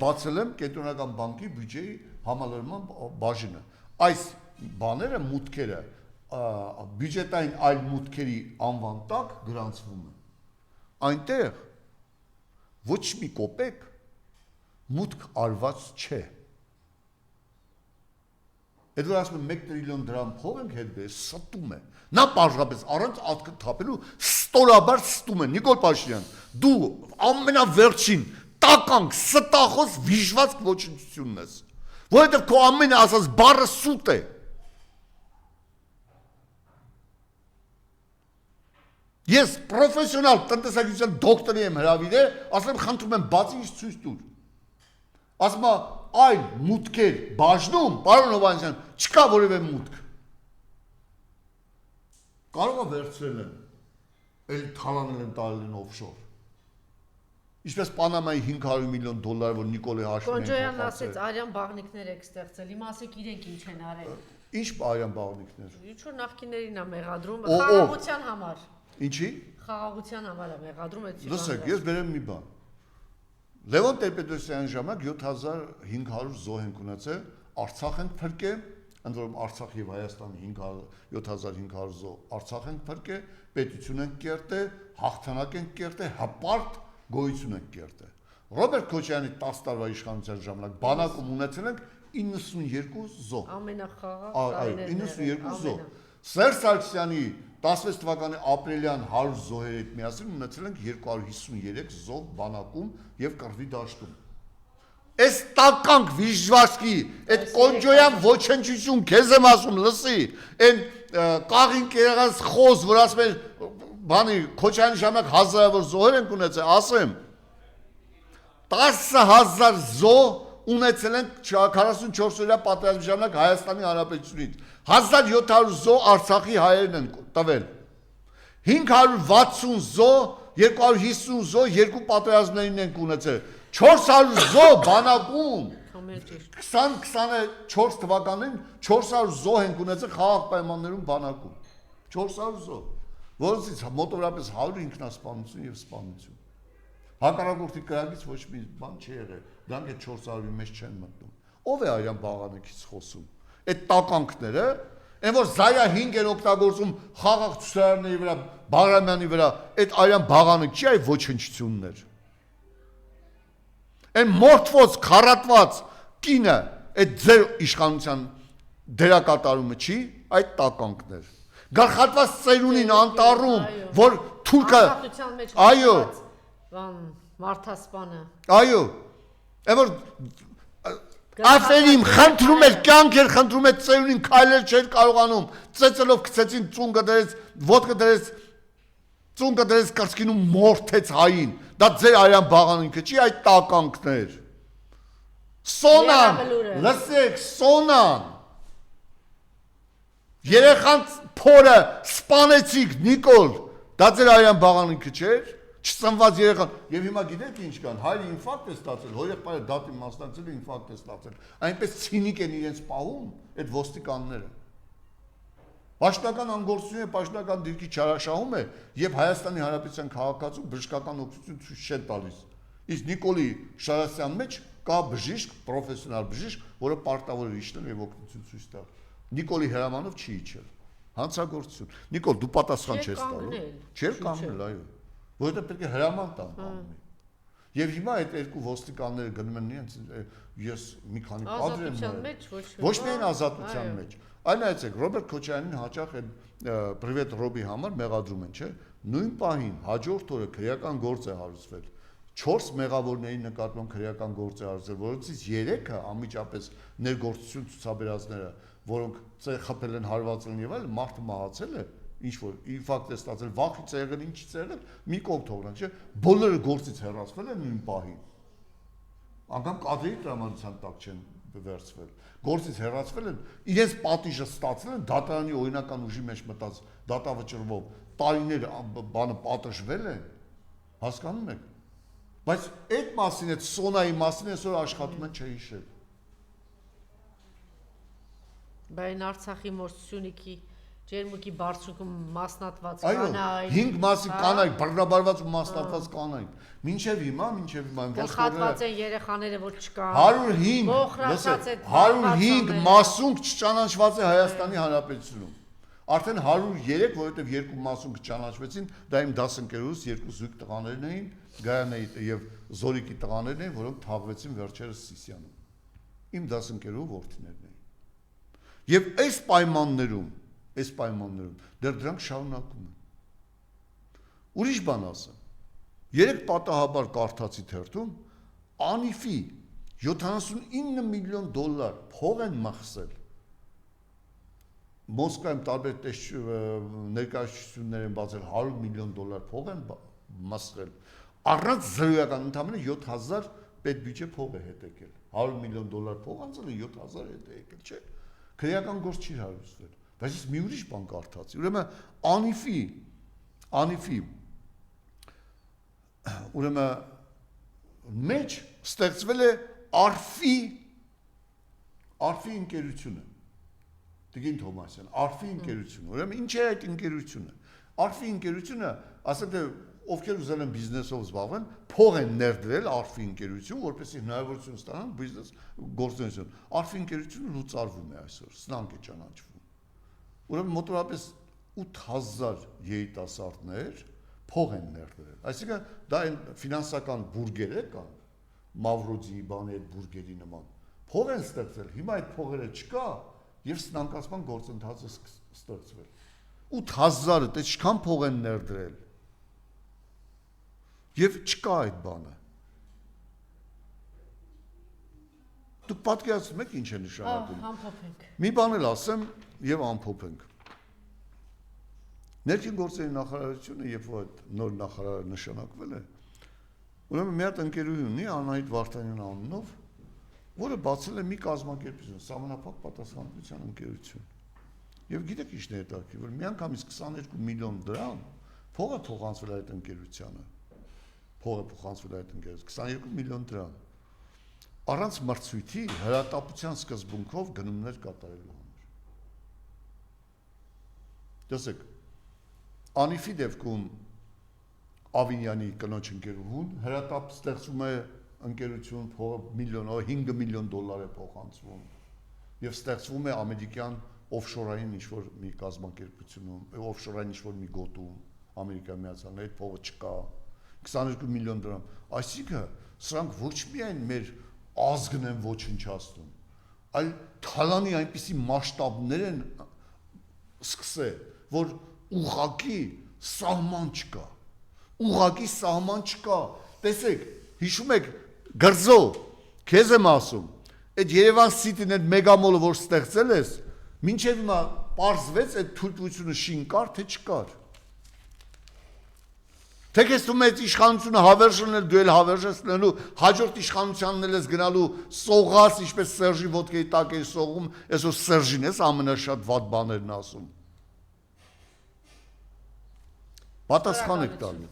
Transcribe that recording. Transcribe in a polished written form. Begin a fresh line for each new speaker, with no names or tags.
բացել եմ կենտրոնական բանկի բյուջեի համալրման բաժինը։ Այս բաները, մուտքերը բյուջետային այլ մուտքերի անվան տակ գրանցվում են։ Այնտեղ ոչ մի կոպեկ մուտք արված չէ։ Այդ որ ասում եմ 1 տրիլիոն դրամ փող ենք հետ գել, ստում է։ Նա պարզապես առանց ատքը թափելու ստորաբար ստում է։ Նիկոլ Փաշինյան, դու ամենավերջին տականք, ստախոս վիժված ոչնչությունն ես, որովհետև քո ամենը ասած բառը սուտ է։ Ես պրոֆեսիոնալ տնտեսագիտության դոկտորի եմ հրավիրել, ասում եմ խնդրում եմ բացի ինձ ցույց տուր։ Ասում եմ այլ մուտքեր բաժնում, պարոն Հովհաննիսյան, չկա որևէ մուտք։ Կարող է վերցրել են, էլ թալանել են տարել են օֆշոր։ Ինչպես Պանամայի 500 միլիոն դոլար, որ Նիկոլի հաշվին են
Կոնջոյանն ասեց, արյան բաղնիկներ եք ստեղծել, հիմա ասեք իրենք ինչ են արել։
Ինչ արյան բաղնիկներ։
Ինչ-որ նախկիներին է մեղադրում, խաղաղության համար։
Ինչի։
Խաղաղության համար է մեղադրում այդ։
Լսեք, ես բերեմ մի բան։ Լևոն Տեր-Պետրոսյանի ժամանակ 7500 զոհ են ունեցել, Արցախ են փրկել, ընդ որում Արցախ եւ Հայաստանի 7500 զոհ Արցախ են փրկել, պետություն են կերտել, հաղթանակ են կերտել, հպարտ գոյություն են կերտել։ Ռոբերտ Քոչարյանի 10 տարվա իշխանության ժամանակ բանակում ունեցել ենք 92 զոհ։
Ամենախաղաղ
տարիներն 92 զոհ։ Սերժ Սարգսյանի 16 թվականի ապրիլյան 100 զոհերի հետ միասին ունեցել ենք 253 զոհ բանակում եւ կռվի դաշտում։ Այս տականք վիժվաշկի, այդ կոնջոյան ոչնչություն քեզ եմ ասում, լսի, այն կաղին կերած խոս, որ ասում են բանի Քոչարյանի ժամանակ հազարավոր զոհեր են ունեցել, ասեմ 10000 զոհ ունեցել են 44-օրյա պատերազմի ժամանակ Հայաստանի Հանրապետությունից, 1700 զոհ Արցախի հայերն են տվել, 560 զոհ, 250 զոհ երկու պատերազմներին են ունեցել, 400 զոհ բանակում, 2024 թվականին 400 զոհ են ունեցել խաղաղ պայմաններում բանակում, 400 զոհ, որոնցից մոտավորապես 100 ինքնասպանություն եւ սպանություն։ Հակառակորդի կրակից ոչ մի բան չի եղել, դրանք այդ 400-ի մեջ չեն մտնում։ Ով է արյան բաղանիքից խոսում։ Այդ տականքները, այն որ Զայա 5 են օգտագործում խաղաղ ցուցարարների վրա, Բաղրամյանի վրա, այդ արյան բաղանիք չի այ ոչնչություններ։ Այն մորթված, քարատված կինը, այդ ձեր իշխանության դերակատարումը չի, այդ տականքներ։ Գլխատված ծերունին անտառում, որ թուրքը, այո,
Մարդասպանը։
Այո, այն որ Աֆերիմ խնդրում էր, կյանք էր խնդրում էր ծերունին քայլել չէր կարողանում, ծեծելով գցեցին ծունգը դրեց, ոտքը դրեց, ծունգը դրեց կրծքին ու մորթեց հային։ Դա ձեր արյան բաղանիքը չի, այդ տականքներ։ Սոնան, լսեք, Սոնան։ Երեխան փորը սպանեցիք, Նիկոլ, դա ձեր արյան բաղանիքը չէր։ Չծնված երեխան, եւ հիմա գիտեք ինչ կան, հայրը ինֆարկտ է ստացել, հորեղբայրը դատի մասնակցել է ինֆարկտ է ստացել, այնպես ցինիկ են իրենց պահում այդ ոստիկանները։ Պաշտոնական անգործությունը, պաշտոնական դիրքի չարաշահում է եւ Հայաստանի Հանրապետության քաղաքացու բժշկական օգնություն ցույց չեն տալիս։ Իսկ Նիկոլի Շարասյան մեջ կա բժիշկ, պրոֆեսիոնալ բժիշկ, որը պարտավոր է իջնել եւ օգնություն ցույց տալ։ Նիկոլի հրամանով չի իջել։ Հանցագործություն։ Նիկոլ, դու պատասխան չես տալու։ Չէր կանգնել, այո։ Որովհետև պետք է հրաման տան բանի։ Եվ հիմա այդ երկու ոստիկանները գնում են իրենց ես մի քանի կադր եմ ոչ միայն ազատության մեջ, այլ նայեցեք Ռոբերտ Քոչարյանին հաճախ այդ պրիվետ ռոբի համար մեղադրում են, չէ՞։ Նույն պահին հաջորդ օրը քրեական գործ է հարուցվել։ 4 մեղավորների նկատմամբ քրեական գործ է հարուցվել, որոնցից 3-ը անմիջապես ներգործություն ցուցաբերածները, որոնք ծեր խփել են, հարվածել են եւ այլն, մարդը մահացել է։ Ինչ որ ինֆարկտ է ստացել, վախից է եղել, ինչից է եղել, մի կողմ թողնանք, չէ՞։ Բոլորը գործից հեռացվել են նույն պահին։ Անգամ կադրերի տրամադրության տակ չեն վերցվել։ Գործից հեռացվել են, իրենց պատիժը ստացել են, դատարանի օրինական ուժի մեջ մտած դատավճռվով, տարիներ բանը պատժվել են, հասկանում եք։ Բայց այդ մասին, այդ Սոնայի մասին այսօր աշխատում են չհիշել։
Բայց Արցախի Մոր Սյունիքի Ջերմուկի բարձրուկում մասնատված
Այո,
կանայք,
5 մասի կանայք, բռնաբարված ու մասնատված կանայք։ Մինչև հիմա
գլխատված են երեխաները, որ չկան։
105,
մոխրացած է
105 մասունք չճանաչված է Հայաստանի Հանրապետությունում։ Արդեն 103, որովհետև երկու մասունք ճանաչվեցին, դա իմ դասընկերուս երկու զույգ տղաներն էին, Գայանեի եւ Զորիկի տղաներն էին, որոնք թաղվեցին վերջերս Սիսիանում։ Իմ դասընկերու որդիներն էին։ Եվ այս պայմաններում դեռ դրանք շարունակում են։ Ուրիշ բան ասեմ։ Երեք պատահաբար կարդացի թերթում Անիֆի 79 միլիոն դոլար փող են մախսել։ Մոսկվայում տարբեր ներկայացություններ են բացել 100 միլիոն դոլար փող են մախսել։ Առանց զրոյական ընդամենը 7000 պետբյուջե փող է հետ եկել։ 100 միլիոն դոլար փող անցել 7000 հետ է եկել, չէ՞։ Քրեական գործ չի հարուցվել։ Բայց ես մի ուրիշ բան կարդացի։ Ուրեմն Անիֆի ուրեմն մեջ ստեղծվել է Արֆի ընկերությունը։ Տիկին Թոմասյան, Արֆի ընկերությունը։ Ուրեմն ինչ է այդ ընկերությունը։ Արֆի ընկերությունը, ասենք թե ովքեր ուզել են բիզնեսով զբաղվեն, փող են ներդրել Արֆի ընկերություն, որպեսզի հնարավորություն ստանան բիզնես գործունեություն։ Արֆի ընկերությունը լուծարվում է այսօր, սնանկ է ճանաչվում։ Ուրեմն մոտավորապես 8000 երիտասարդներ փող են ներդրել։ Այսինքն դա այն ֆինանսական բուրգեր է կան, Մավրոդի բանի այդ բուրգերի նման։ Փող են ստեղծել, հիմա այդ փողերը չկա եւ սնանկացման գործընթացը ստեղծվել։ 8000-ը դե ինչքան փող են ներդրել։ Եվ չկա այդ բանը։ Դուք պատկերացնում եք ինչ է նշանակում։
Ամփոփենք։
Մի բան էլ ասեմ եւ ամփոփենք։ Ներքին գործերի նախարարությունը, երբ որ նոր նախարարը նշանակվել է, ուրեմն մի հատ ընկերուհի ունի Անահիտ Վարդանյան անունով, որը բացել է մի կազմակերպություն, Սահմանափակ պատասխանատվության ընկերություն։ Եվ գիտեք ինչ ներդրքի, որ միանգամից 22 միլիոն դրամ փող է փոխանցվել այդ ընկերությանը։ 22 միլիոն դրամ։ Առանց մրցույթի հրատապության սկզբունքով գնումներ կատարելու համար։ Տեսեք, Անիֆի դեպքում Ավինյանի կնոջ ընկերուհուն հրատապ ստեղծում է ընկերություն, փողը 5 միլիոն դոլար է փոխանցվում եւ ստեղծվում է ամերիկյան օֆշորային ինչ-որ մի կազմակերպությունում, օֆշորային ինչ-որ մի գոտում, Ամերիկայի Միացյալ Նահանգներ, այդ փողը չկա, 22 միլիոն դրամ։ Այսինքն սրանք ոչ միայն մեր ազգն են ոչնչացնում, այլ թալանի այնպիսի մասշտաբներ են սկսել, որ ուղղակի սահման չկա։ Տեսեք, հիշում եք Գրզո, քեզ եմ ասում, այդ Երևան City-ն այդ մեգամոլը, որ ստեղծել ես, մինչև հիմա պարզվեց այդ թույլտվությունը շին կար, թե չկար։ Թե քեզ թվում է այդ իշխանությունը հավերժն էլ դու էլ հավերժեցնելու, հաջորդ իշխանությանն էլ ես գնալու սողաս, ինչպես Սերժի ոտքերի տակ էի սողում, այսօր Սերժին ես ամենաշատ վատ բաներն ասում։ Պատասխան եք տալու։